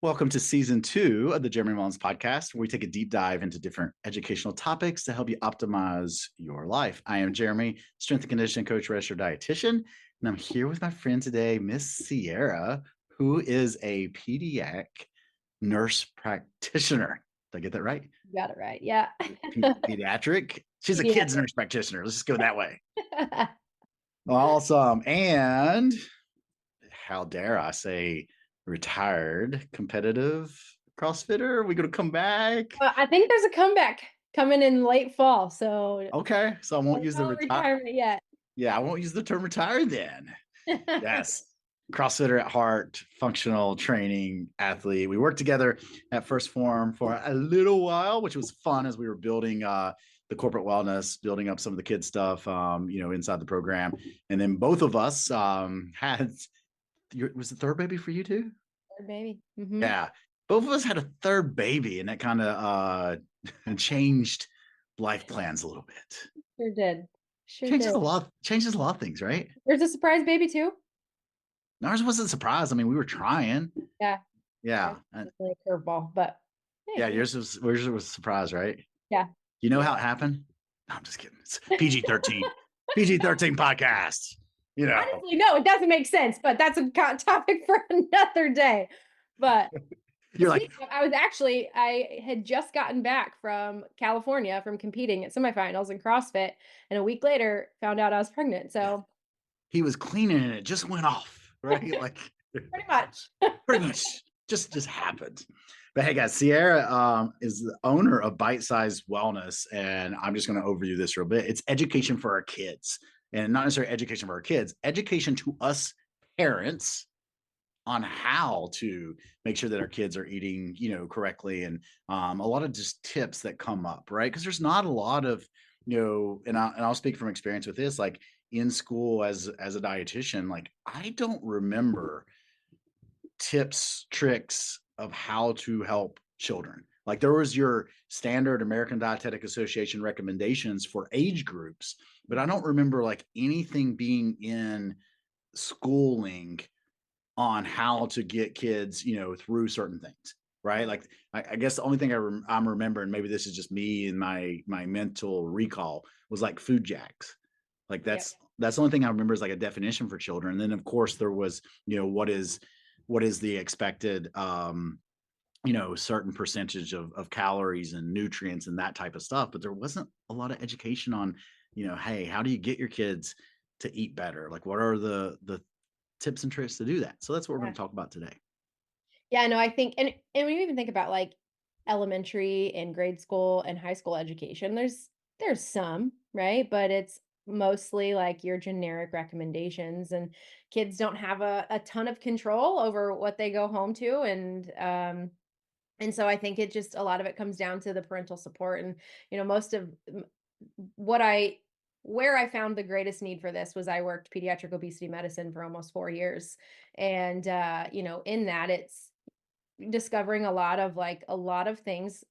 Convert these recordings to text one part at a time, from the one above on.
Welcome to season 2 of the Jeremy Mullins podcast, where we take a deep dive into different educational topics to help you optimize your life. I am Jeremy, strength and conditioning coach, registered dietitian, and I'm here with my friend today, Miss Cierra, who is a pediatric nurse practitioner. Did I get that right? You got it right. Yeah. Pediatric? She's a kids Pediatric. nurse practitioner. Let's just go that way. Awesome. And how dare I say, retired competitive CrossFitter? Are we going to come back? I think there's a comeback coming in late fall. So Okay, so I won't use the retirement yet. Yeah, I won't use the term retired then. Yes. CrossFitter at heart, functional training athlete. We worked together at First Form for a little while, which was fun as we were building the corporate wellness, building up some of the kids stuff, inside the program. And then both of us had, was the third baby for you too? Third baby. Mm-hmm. Yeah. Both of us had a third baby, and that kind of changed life plans a little bit. Sure did. Sure Changes did. Changes a lot of things, right? There's a surprise baby too. Ours wasn't a surprise. I mean, we were trying. Yeah. Yeah. Like a curveball, but hey. Yeah, yours was a surprise, right? Yeah. You know how it happened? No, I'm just kidding. It's PG-13. PG-13 podcast. Honestly, no, it doesn't make sense, but that's a topic for another day. But you're like, I had just gotten back from California from competing at semifinals in CrossFit, and a week later found out I was pregnant. So he was cleaning and it just went off, right? Like pretty much. pretty much just happened. But hey guys, Cierra is the owner of Bite Size Wellness, and I'm just going to overview this real bit. It's education for our kids, and not necessarily education for our kids, education to us parents on how to make sure that our kids are eating, correctly, and a lot of just tips that come up, right? Because there's not a lot of, and I'll speak from experience with this, like in school as a dietitian, like I don't remember tips, tricks of how to help children. Like there was your standard American Dietetic Association recommendations for age groups, but I don't remember like anything being in schooling on how to get kids, through certain things, right? Like I guess the only thing I'm remembering, maybe this is just me and my mental recall, was like food jacks. Like that's the only thing I remember is like a definition for children. And then of course there was, what is the expected certain percentage of calories and nutrients and that type of stuff, but there wasn't a lot of education on, hey, how do you get your kids to eat better? Like what are the tips and tricks to do that? So that's what we're going to talk about today. Yeah, no, I think, and when you even think about like elementary and grade school and high school education, there's some, right? But it's mostly like your generic recommendations, and kids don't have a ton of control over what they go home to. And so I think it just, a lot of it comes down to the parental support. And, most of what where I found the greatest need for this was I worked pediatric obesity medicine for almost 4 years. And, in that it's discovering a lot of things,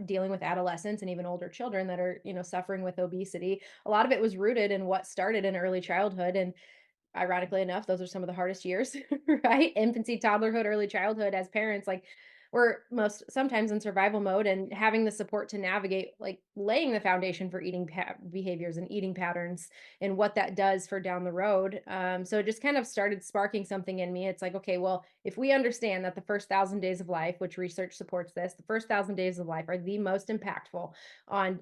dealing with adolescents and even older children that are, suffering with obesity. A lot of it was rooted in what started in early childhood. And ironically enough, those are some of the hardest years, right? Infancy, toddlerhood, early childhood. As parents, like, we're most sometimes in survival mode, and having the support to navigate, like laying the foundation for eating behaviors and eating patterns and what that does for down the road. So it just kind of started sparking something in me. It's like, okay, well, if we understand that the first 1,000 days of life, which research supports this, the first 1,000 days of life are the most impactful on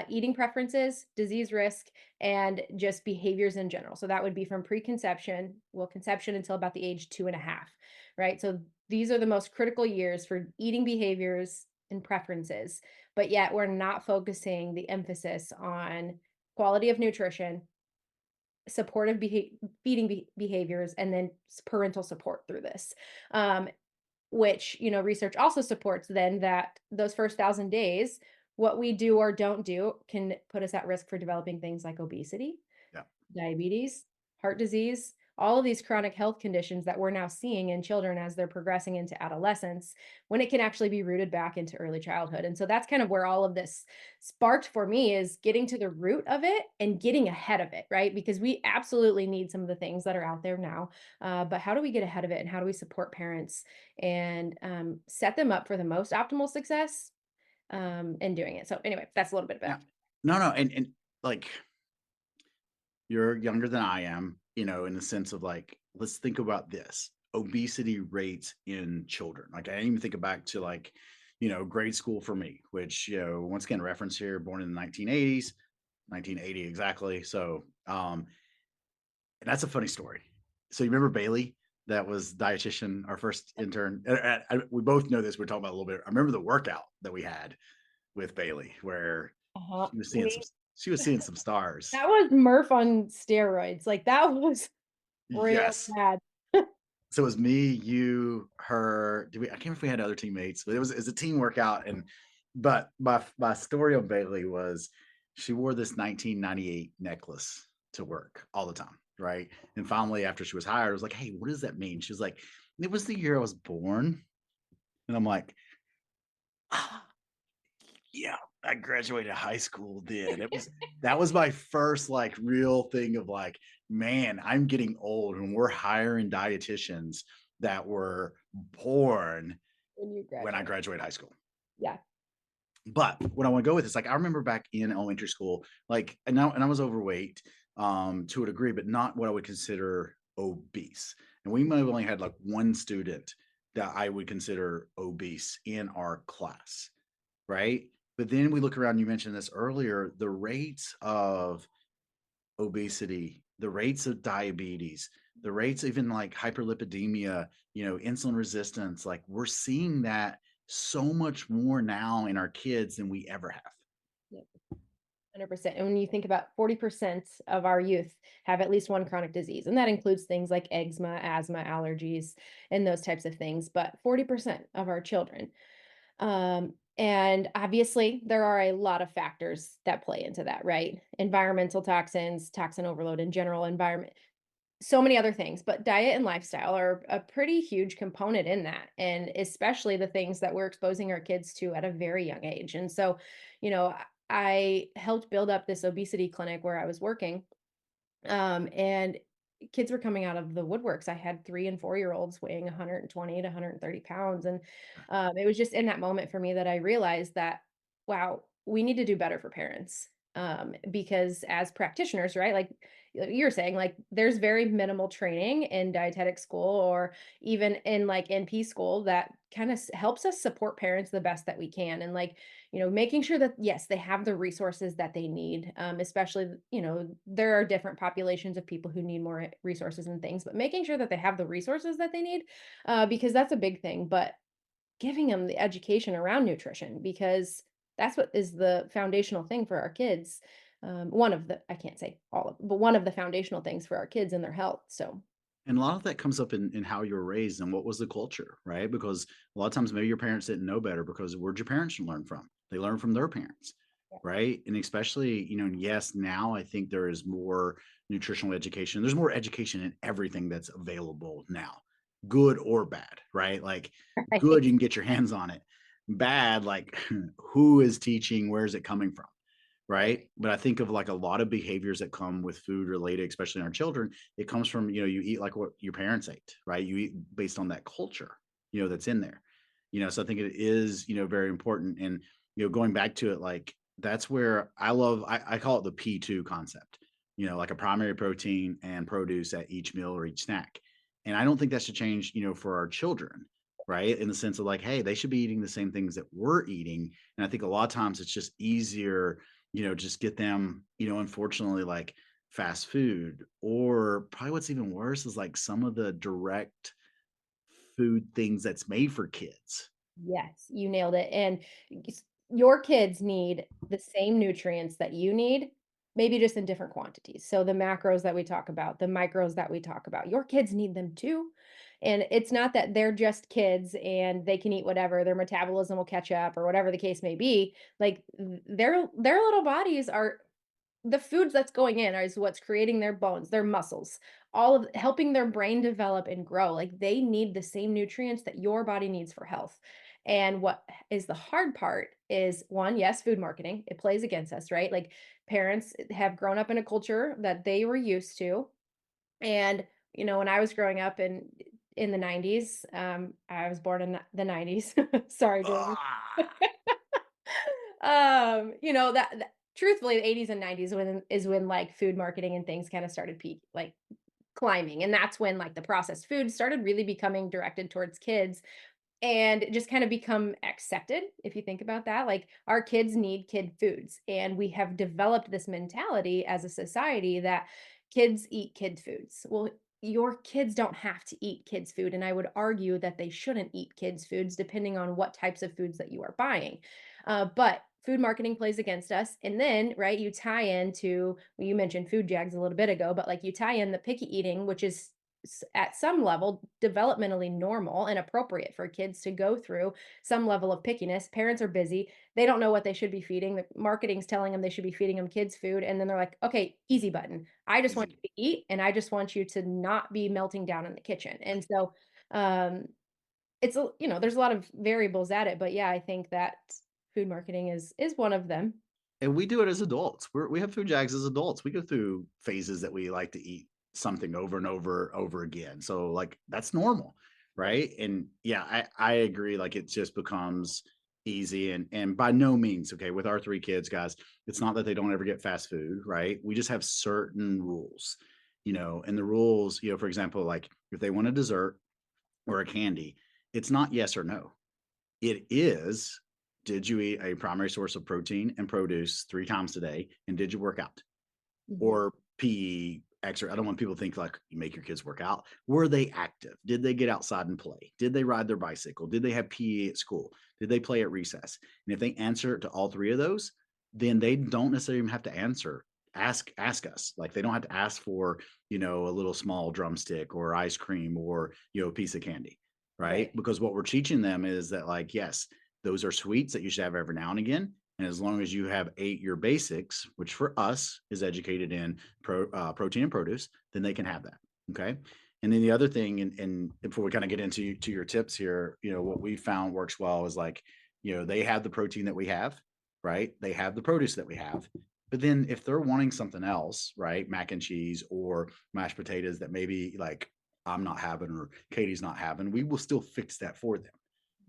eating preferences, disease risk, and just behaviors in general. So that would be from conception until about the age 2.5, right? So these are the most critical years for eating behaviors and preferences, but yet we're not focusing the emphasis on quality of nutrition, supportive feeding behaviors, and then parental support through this. Which, research also supports then that those first 1,000 days, what we do or don't do can put us at risk for developing things like obesity, Yeah. diabetes, heart disease, all of these chronic health conditions that we're now seeing in children as they're progressing into adolescence, when it can actually be rooted back into early childhood. And so that's kind of where all of this sparked for me, is getting to the root of it and getting ahead of it, right? Because we absolutely need some of the things that are out there now. But how do we get ahead of it, and how do we support parents and set them up for the most optimal success in doing it? So anyway, that's a little bit Yeah. about. No, no, and like you're younger than I am, in the sense of like, let's think about this. Obesity rates in children. Like I even think back to like, grade school for me, which, once again, reference here, born in the 1980s, 1980 exactly. So, and that's a funny story. So you remember Bailey, that was dietitian, our first intern. We both know this. We're talking about a little bit. I remember the workout that we had with Bailey, where Uh-huh. she was seeing some, she was seeing some stars. That was Murph on steroids. Like that was real Yes. bad. So it was me, you, her. I can't remember if we had other teammates, but it was a team workout. And but my story on Bailey was she wore this 1998 necklace to work all the time, right? And finally, after she was hired, I was like, "Hey, what does that mean?" She was like, "It was the year I was born." And I'm like, "Ah, yeah, I graduated high school then." That was my first like real thing of like, man, I'm getting old and we're hiring dietitians that were born When you when I graduate. graduated high school. Yeah. But what I want to go with is like I remember back in elementary school, like and I was overweight to a degree, but not what I would consider obese. And we might have only had like one student that I would consider obese in our class, right? But then we look around, you mentioned this earlier, the rates of obesity, the rates of diabetes, the rates even like hyperlipidemia, insulin resistance, like we're seeing that so much more now in our kids than we ever have. Yep. 100%. And when you think about 40% of our youth have at least one chronic disease, and that includes things like eczema, asthma, allergies, and those types of things, but 40% of our children. And obviously, there are a lot of factors that play into that, right? Environmental toxins, toxin overload in general, environment, so many other things, but diet and lifestyle are a pretty huge component in that, and especially the things that we're exposing our kids to at a very young age. And so, you know, I helped build up this obesity clinic where I was working, and kids were coming out of the woodworks. I had 3 and 4 year olds weighing 120 to 130 pounds. And it was just in that moment for me that I realized that, wow, we need to do better for parents. Because as practitioners, right, like you're saying, like there's very minimal training in dietetic school or even in like NP school that kind of helps us support parents the best that we can. And like, making sure that yes, they have the resources that they need, especially, there are different populations of people who need more resources and things, but making sure that they have the resources that they need, because that's a big thing. But giving them the education around nutrition, because that's what is the foundational thing for our kids. One of the, I can't say all of, but one of the foundational things for our kids and their health. So And a lot of that comes up in how you were raised and what was the culture, right? Because a lot of times maybe your parents didn't know better because where'd your parents learn from? They learned from their parents, yeah. right? And especially, yes, now I think there is more nutritional education. There's more education in everything that's available now, good or bad, right? Like good, Right. you can get your hands on it. Bad, like who is teaching? Where is it coming from? Right. But I think of like a lot of behaviors that come with food related, especially in our children. It comes from, you eat like what your parents ate, right? You eat based on that culture, that's in there. So I think it is, very important. And, going back to it, like that's where I call it the P2 concept, like a primary protein and produce at each meal or each snack. And I don't think that should change, for our children, right? In the sense of like, hey, they should be eating the same things that we're eating. And I think a lot of times it's just easier, just get them, unfortunately, like fast food, or probably what's even worse is like some of the direct food things that's made for kids. Yes, you nailed it. And your kids need the same nutrients that you need, maybe just in different quantities. So the macros that we talk about, the micros that we talk about, your kids need them too. And it's not that they're just kids and they can eat whatever, their metabolism will catch up or whatever the case may be. Like their little bodies are the foods that's going in is what's creating their bones, their muscles, all of helping their brain develop and grow. Like they need the same nutrients that your body needs for health. And what is the hard part is one, yes, food marketing. It plays against us, right? Like parents have grown up in a culture that they were used to. And when I was growing up in the 90s, I was born in the 90s. Sorry, Jordan. Ah, That truthfully, the 80s and 90s when like food marketing and things kind of started peak like climbing. And that's when like the processed food started really becoming directed towards kids and just kind of become accepted if you think about that. Like our kids need kid foods, and we have developed this mentality as a society that kids eat kid foods. Well, your kids don't have to eat kids food, and I would argue that they shouldn't eat kids foods depending on what types of foods that you are buying. But food marketing plays against us, and then right, you tie into, well, you mentioned food jags a little bit ago, but like you tie in the picky eating, which is at some level developmentally normal and appropriate for kids to go through some level of pickiness. Parents are busy. They don't know what they should be feeding. The marketing's telling them they should be feeding them kids food. And then they're like, okay, easy button. I just want easy. you to eat and I just want you to not be melting down in the kitchen. And so um there's a lot of variables at it. But yeah, I think that food marketing is one of them. And we do it as adults. We have food jags as adults. We go through phases that we like to eat something over and over again. So like that's normal, right? And yeah, I agree. Like it just becomes easy and by no means, okay, with our three kids, guys, it's not that they don't ever get fast food, right? We just have certain rules, and the rules, for example, like if they want a dessert or a candy, it's not yes or no. It is, did you eat a primary source of protein and produce 3 times a day, and did you work out? Mhm. Or PE, extra I don't want people to think like you make your kids work out. Were they active? Did they get outside and play? Did they ride their bicycle? Did they have PE at school? Did they play at recess? And if they answer to all 3 of those, then they don't necessarily even have to answer. Ask us. Like they don't have to ask for, a little small drumstick or ice cream or, a piece of candy, right? Right. Because what we're teaching them is that like, yes, those are sweets that you should have every now and again. And as long as you have ate your basics, which for us is educated in protein and produce, then they can have that. Okay. And then the other thing, and before we kind of get into to your tips here, what we found works well is like, they have the protein that we have, right? They have the produce that we have. But then if they're wanting something else, right? Mac and cheese or mashed potatoes that maybe like I'm not having or Katie's not having, we will still fix that for them,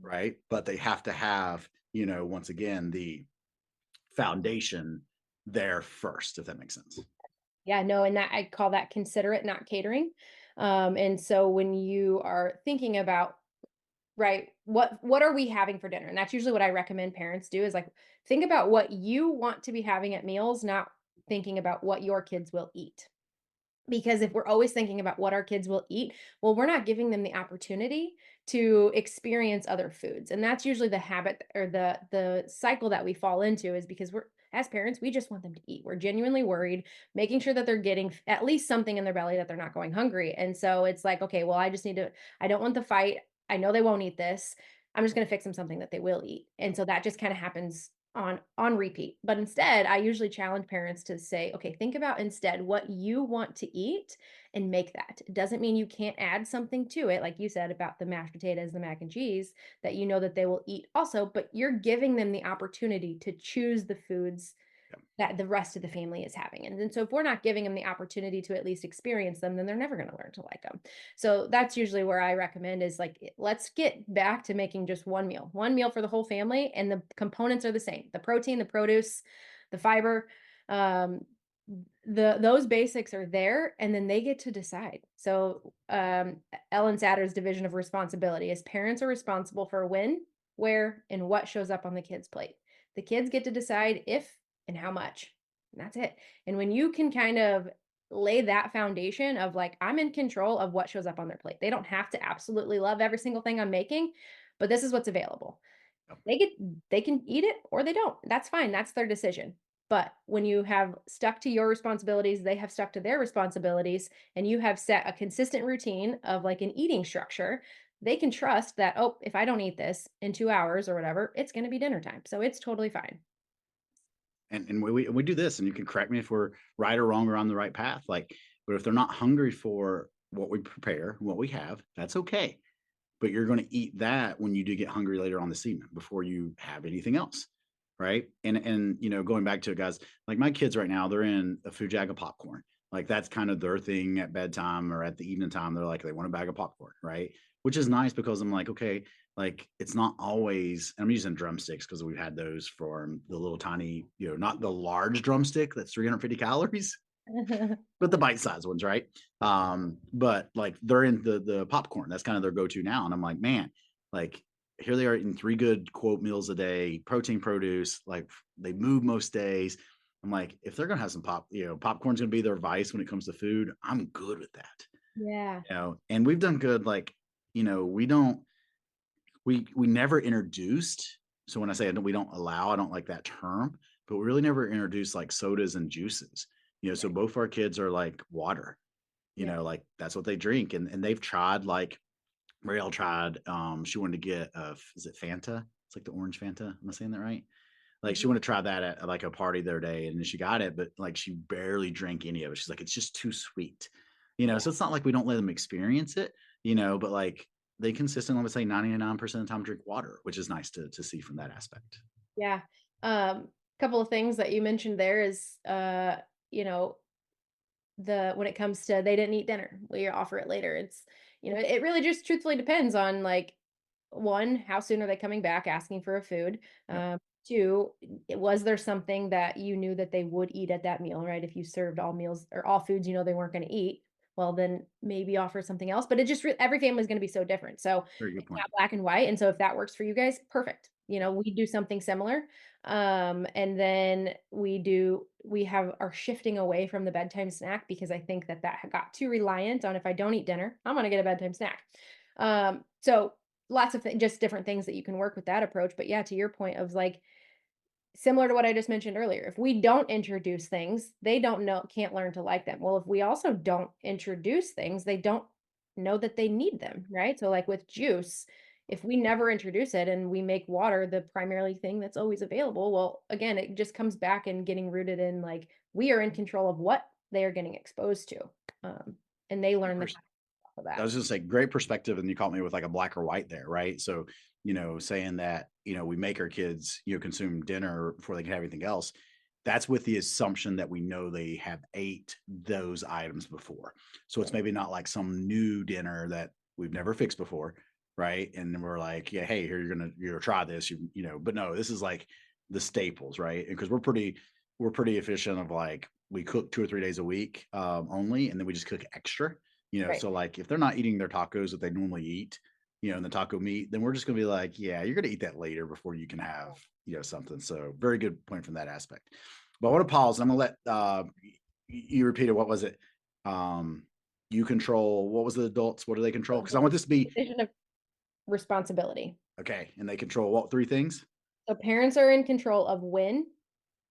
right? But they have to have, once again, the foundation there first, if that makes sense. Yeah, no, and that I call that considerate, not catering. And so when you are thinking about, right, what are we having for dinner? And that's usually what I recommend parents do is like think about what you want to be having at meals, not thinking about what your kids will eat. Because if we're always thinking about what our kids will eat, well, we're not giving them the opportunity to experience other foods. And that's usually the habit or the cycle that we fall into is because we're as parents, we just want them to eat. We're genuinely worried, making sure that they're getting at least something in their belly that they're not going hungry. And so it's like, okay, well, I don't want the fight. I know they won't eat this. I'm just going to fix them something that they will eat. And so that just kind of happens on repeat. But instead, I usually challenge parents to say, okay, think about instead what you want to eat and make that. It doesn't mean you can't add something to it, like you said about the mashed potatoes, the mac and cheese, that you know that they will eat also, but you're giving them the opportunity to choose the foods Yeah. that the rest of the family is having. And then so if we're not giving them the opportunity to at least experience them, then they're never going to learn to like them. So that's usually where I recommend is like let's get back to making just one meal for the whole family, and the components are the same: the protein, the produce, the fiber. Um, those basics are there, and then they get to decide. So Ellen Satter's division of responsibility is parents are responsible for when, where, and what shows up on the kids' plate. The kids get to decide if and how much. And that's it. And when you can kind of lay that foundation of like, I'm in control of what shows up on their plate. They don't have to absolutely love every single thing I'm making, but this is what's available. Yep. They can eat it or they don't. That's fine. That's their decision. But when you have stuck to your responsibilities, they have stuck to their responsibilities, and you have set a consistent routine of like an eating structure, they can trust that, oh, if I don't eat this in 2 hours or whatever, it's going to be dinner time. So it's totally fine. And we do this, and you can correct me if we're right or wrong or on the right path. Like, but if they're not hungry for what we prepare, what we have, that's okay. But you're going to eat that when you do get hungry later on this evening before you have anything else. Right. And going back to it, guys, like my kids right now, they're in a food jag of popcorn. Like that's kind of their thing at bedtime or at the evening time. They're like, they want a bag of popcorn. Right. Which is nice because I'm like, okay, like it's not always, I'm using drumsticks because we've had those for the little tiny, not the large drumstick that's 350 calories, but the bite-sized ones, right? But like they're in the popcorn. That's kind of their go-to now. And I'm like, man, like here they are eating 3 good quote meals a day, protein produce, like they move most days. I'm like, if they're gonna have some popcorn's gonna be their vice when it comes to food, I'm good with that. Yeah. And we've done good, like, we don't we never introduced. So when I say we don't allow, I don't like that term, but we really never introduced like sodas and juices. So Right. both our kids are like water, Yeah. like that's what they drink. And they've tried like Rael tried, she wanted to get is it Fanta? It's like the orange Fanta. Am I saying that right? Like she Mhm. wanted to try that at like a party the other day, and then she got it, but like she barely drank any of it. She's like, it's just too sweet. Yeah. So it's not like we don't let them experience it, but like they consistently would say 99% of the time drink water, which is nice to see from that aspect. Yeah. Couple of things that you mentioned there is, you know, when it comes to they didn't eat dinner, we offer it later. It really just truthfully depends on like one, how soon are they coming back asking for a food? Yep. Two, was there something that you knew that they would eat at that meal, right? If you served all meals or all foods, they weren't going to eat, well, then maybe offer something else. But every family is going to be so different. So Very good it's point. not black and white. And so if that works for you guys, perfect. We do something similar. And then we are shifting away from the bedtime snack because I think that got too reliant on if I don't eat dinner, I'm going to get a bedtime snack. So lots of just different things that you can work with that approach. But yeah, to your point of like similar to what I just mentioned earlier, if we don't introduce things, they don't know, can't learn to like them. Well, if we also don't introduce things, they don't know that they need them, right? So, like with juice, if we never introduce it and we make water the primarily thing that's always available, well, again, it just comes back and getting rooted in like we are in control of what they are getting exposed to. Um, and they learn the off of I that. was just say great perspective, and you caught me with like a black or white there, right? So, saying that, we make our kids, consume dinner before they can have anything else. That's with the assumption that we know they have ate those items before. So it's Right. maybe not like some new dinner that we've never fixed before, right? And then we're like, yeah, hey, here you're gonna try this, but no, this is like the staples, right? And because we're pretty efficient of like we cook 2 or 3 days a week only, and then we just cook extra. Right. So like if they're not eating their tacos that they normally eat, and the taco meat, then we're just gonna be like, yeah, you're gonna eat that later before you can have, something. So very good point from that aspect. But I want to pause. I'm gonna let you repeat it. What was it? Um, you control what was the adults? What do they control? Because I want this to be Division of responsibility. okay. And they control what 3 things? So parents are in control of when,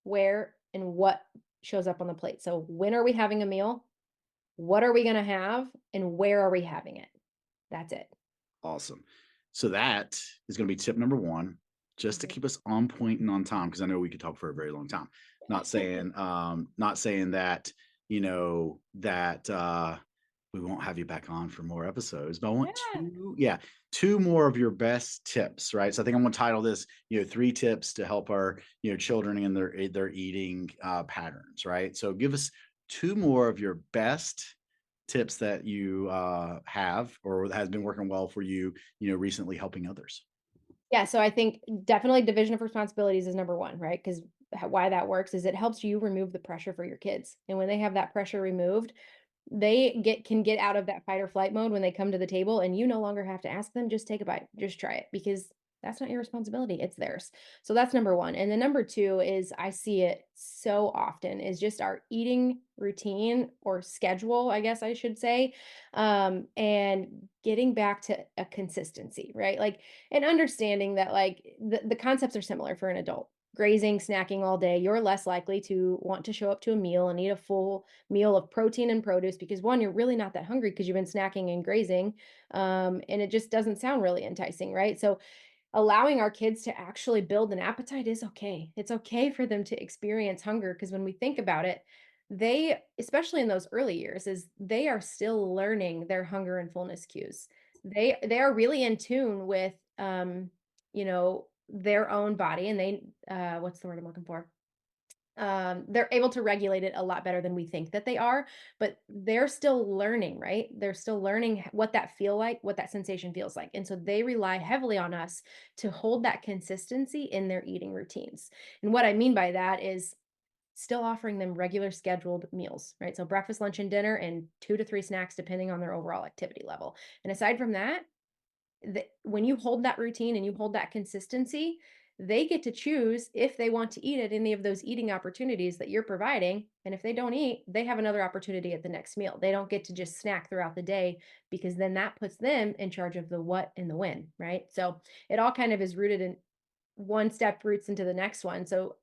where, and what shows up on the plate. So when are we having a meal? What are we going to have? And where are we having it? That's it. Awesome. So that is going to be tip number one, just to Mhm. keep us on point and on time, because I know we could talk for a very long time. Not saying that, that we won't have you back on for more episodes, but I want Yeah. two more of your best tips, right? So I think I'm going to title this, 3 tips to help our, children in their eating patterns, right? So give us 2 more of your best tips that you have or that has been working well for you, recently helping others. Yeah. So I think definitely division of responsibilities is number one, right? Because why that works is it helps you remove the pressure for your kids. And when they have that pressure removed, they can get out of that fight or flight mode when they come to the table and you no longer have to ask them, just take a bite, just try it because that's not your responsibility, it's theirs. So that's number one. And then number two is I see it so often is just our eating routine or schedule, I guess I should say. And getting back to a consistency, right? Like and understanding that like the concepts are similar for an adult. Grazing, snacking all day, you're less likely to want to show up to a meal and eat a full meal of protein and produce because one, you're really not that hungry because you've been snacking and grazing. And it just doesn't sound really enticing, right? So allowing our kids to actually build an appetite is okay. It's okay for them to experience hunger because when we think about it, they, especially in those early years, is they are still learning their hunger and fullness cues. They are really in tune with their own body and they what's the word I'm looking for? They're able to regulate it a lot better than we think that they are, but they're still learning, right? They're still learning what that feel like, what that sensation feels like. And so they rely heavily on us to hold that consistency in their eating routines. And what I mean by that is still offering them regular scheduled meals, right? So breakfast, lunch, and dinner, and 2 to 3 snacks, depending on their overall activity level. And aside from that, when you hold that routine and you hold that consistency, they get to choose if they want to eat at any of those eating opportunities that you're providing. And if they don't eat, they have another opportunity at the next meal. They don't get to just snack throughout the day because then that puts them in charge of the what and the when, right? So it all kind of is rooted in one step roots into the next one. So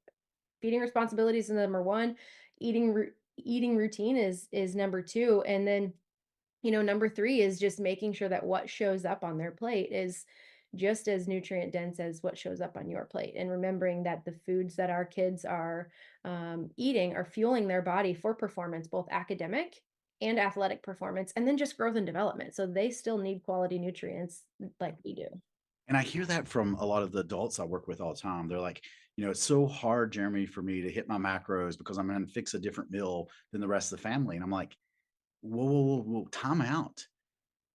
feeding responsibilities is number one, eating routine is number two, and then number 3 is just making sure that what shows up on their plate is just as nutrient dense as what shows up on your plate. And remembering that the foods that our kids are eating are fueling their body for performance, both academic and athletic performance, and then just growth and development. So they still need quality nutrients like we do. And I hear that from a lot of the adults I work with all the time. They're like, it's so hard, Jeremy, for me to hit my macros because I'm going to fix a different meal than the rest of the family. And I'm like, whoa, whoa, whoa, whoa, time out.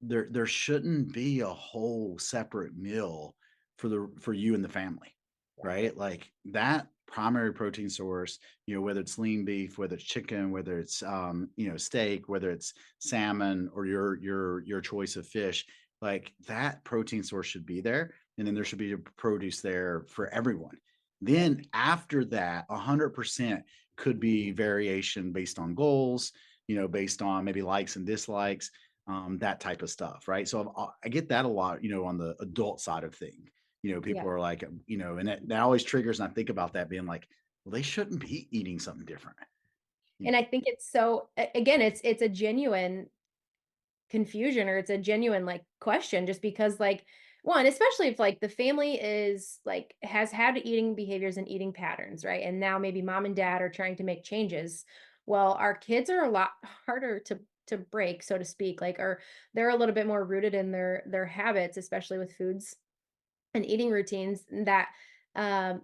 There shouldn't be a whole separate meal for you and the family, Yeah. right? Like that primary protein source, whether it's lean beef, whether it's chicken, whether it's steak, whether it's salmon or your choice of fish, like that protein source should be there. And then there should be a produce there for everyone. Yep. Then after that, 100% could be variation based on goals, based on maybe likes and dislikes, that type of stuff, right? So I get that a lot, on the adult side of thing. People Yeah. are like, and that always triggers, and I think about that being like, well, they shouldn't be eating something different. You And I think it's so again, it's a genuine confusion or it's a genuine like question just because like one especially if like the family is like has had eating behaviors and eating patterns, right? And now maybe mom and dad are trying to make changes. Well, our kids are a lot harder to break, so to speak, like or they're a little bit more rooted in their habits, especially with foods and eating routines that um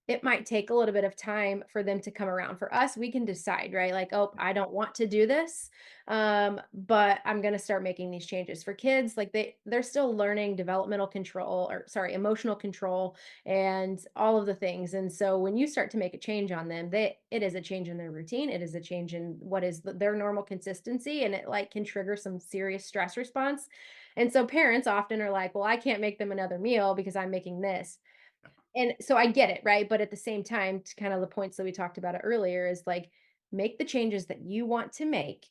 it might take a little bit of time for them to come around. For us, we can decide, right? Like, oh, I don't want to do this, but I'm going to start making these changes. For kids, like they're still learning developmental control or sorry, emotional control and all of the things. And so when you start to make a change on them, it is a change in their routine. It is a change in what is their normal consistency, and it like can trigger some serious stress response. And so parents often are like, well, I can't make them another meal because I'm making this. And so I get it, right? But at the same time, to kind of the points that we talked about earlier, is like make the changes that you want to make,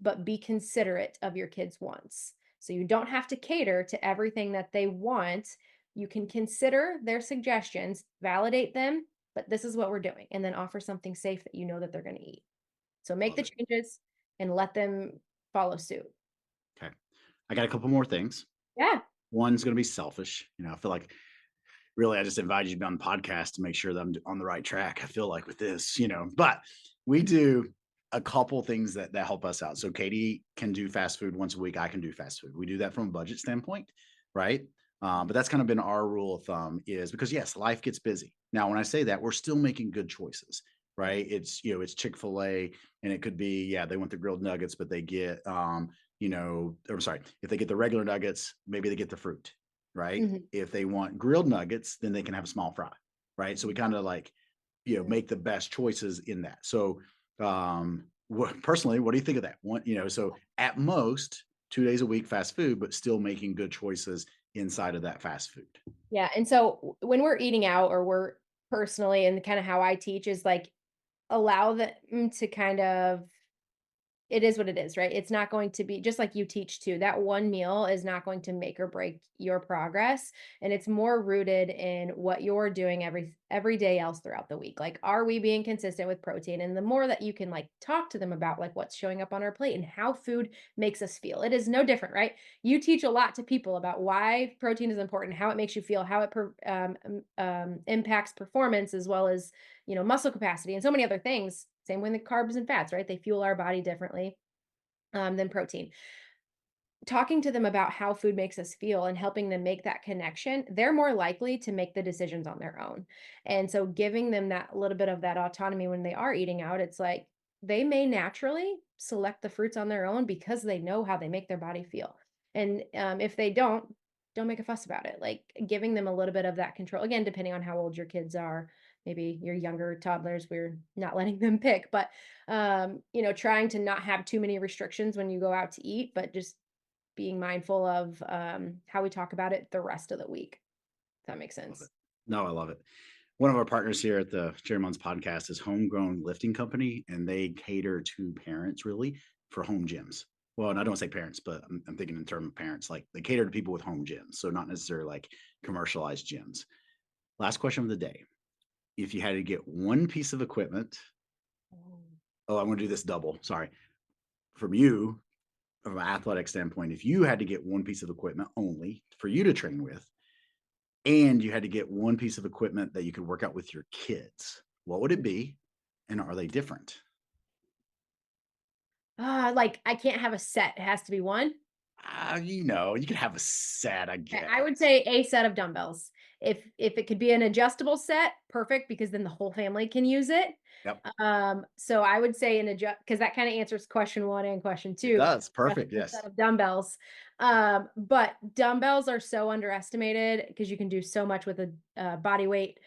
but be considerate of your kids' wants. So you don't have to cater to everything that they want. You can consider their suggestions, validate them, but this is what we're doing, and then offer something safe that you know that they're going to eat. So make love the it. changes and let them follow suit. Okay, I got a couple more things. Yeah. One's going to be selfish. I feel like really I just invited you to be on the podcast to make sure that I'm on the right track. I feel like with this, but we do a couple things that help us out. So Katie can do fast food once a week. I can do fast food. We do that from a budget standpoint, right? But that's kind of been our rule of thumb is because yes, life gets busy. Now, when I say that, we're still making good choices, right? It's Chick-fil-A and it could be, yeah, they want the grilled nuggets, but they get, I'm sorry, if they get the regular nuggets, maybe they get the fruit, right? Mhm. If they want grilled nuggets, then they can have a small fry, right? So we kind of like, Right. make the best choices in that. So, personally, what do you think of that? One, so at most 2 days a week fast food, but still making good choices inside of that fast food. Yeah, and so when we're eating out or we're personally and kind of how I teach is like allow them to kind of it is what it is, right? It's not going to be just like you teach too. That one meal is not going to make or break your progress, and it's more rooted in what you're doing every day else throughout the week. Like, are we being consistent with protein? And the more that you can like talk to them about like what's showing up on our plate and how food makes us feel, it is no different, right? You teach a lot to people about why protein is important, how it makes you feel, how it impacts performance as well as muscle capacity and so many other things. Same with the carbs and fats, right? They fuel our body differently than protein. Talking to them about how food makes us feel and helping them make that connection, they're more likely to make the decisions on their own. And so giving them that little bit of that autonomy when they are eating out, it's like they may naturally select the fruits on their own because they know how they make their body feel. And if they don't make a fuss about it. Like giving them a little bit of that control. Again, depending on how old your kids are, maybe your younger toddlers, we're not letting them pick, but trying to not have too many restrictions when you go out to eat, but just being mindful of, how we talk about it the rest of the week, if that makes Love it. sense. No, I love it. One of our partners here at the Jerry Mullins podcast is Homegrown Lifting Company, and they cater to parents really for home gyms. Well, and I don't say parents, but I'm thinking in terms of parents, like they cater to people with home gyms, so not necessarily like commercialized gyms. Last question of the day. If you had to get one piece of equipment, Oh. oh, I'm going to do this double. Sorry. From you, from an athletic standpoint, if you had to get one piece of equipment only for you to train with, and you had to get one piece of equipment that you could work out with your kids, what would it be? And are they different? Like I can't have a set, it has to be one? You could have a set, I Okay, I would guess. say a set of dumbbells. If it could be an adjustable set, perfect, because then the whole family can use it. Yep, So I would say an adjust because that kind of answers question one and question it two. does. Perfect. Adjustable set Yes. of dumbbells. But dumbbells are so underestimated because you can do so much with a body weight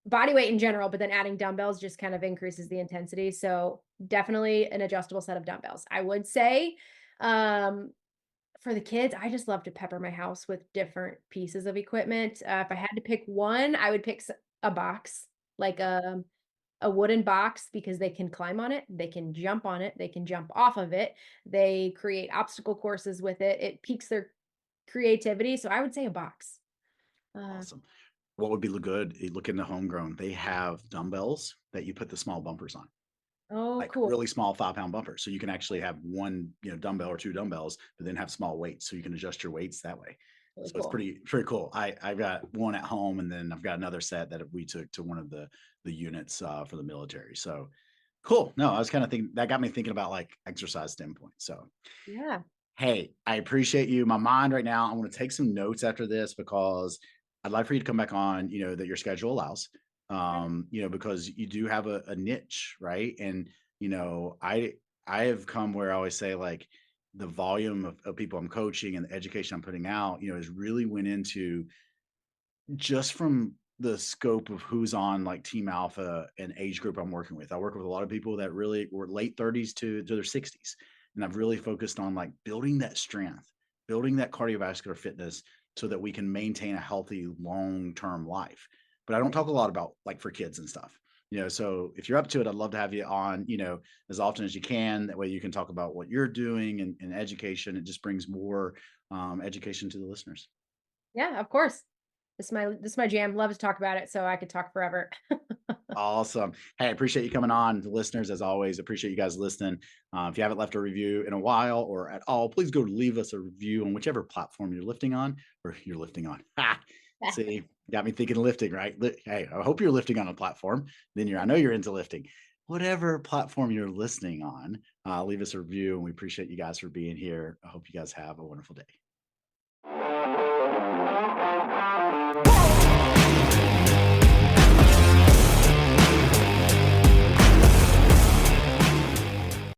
in general, but then adding dumbbells just kind of increases the intensity. So definitely an adjustable set of dumbbells. I would say, um, for the kids, I just love to pepper my house with different pieces of equipment. If I had to pick one, I would pick a box, like a wooden box, because they can climb on it, they can jump on it, they can jump off of it. They create obstacle courses with it. It piques their creativity. So I would say a box. Uh, Awesome. What would be good? You look into homegrown. They have dumbbells that you put the small bumpers on, oh, like cool. really small 5 pound bumpers. So you can actually have one, dumbbell or two dumbbells, but then have small weights. So you can adjust your weights that way. Really So it's cool. pretty cool. I've got one at home, and then I've got another set that we took to one of the units for the military. So cool. No, I was kind of thinking that got me thinking about like exercise standpoint. So Yeah. hey, I appreciate you. My mind right now, I'm going to take some notes after this because I'd like for you to come back on, that your schedule allows, Okay. because you do have a niche, right? And, I have come where I always say like the volume of people I'm coaching and the education I'm putting out, has really went into just from the scope of who's on like Team Alpha and age group I'm working with. I work with a lot of people that really were late 30s to their 60s. And I've really focused on like building that strength, building that cardiovascular fitness so that we can maintain a healthy long-term life. But I don't talk a lot about like for kids and stuff. So if you're up to it, I'd love to have you on, as often as you can. That way you can talk about what you're doing and education. It just brings more education to the listeners. Yeah, of course. This is my jam. Love to talk about it, so I could talk forever. Awesome. Hey, I appreciate you coming on. The listeners, as always, appreciate you guys listening. If you haven't left a review in a while or at all, please go leave us a review on whichever platform you're lifting on or you're lifting on. Ha! See, got me thinking lifting, right? Hey, I hope you're lifting on a platform. I know you're into lifting. Whatever platform you're listening on, leave us a review, and we appreciate you guys for being here. I hope you guys have a wonderful day.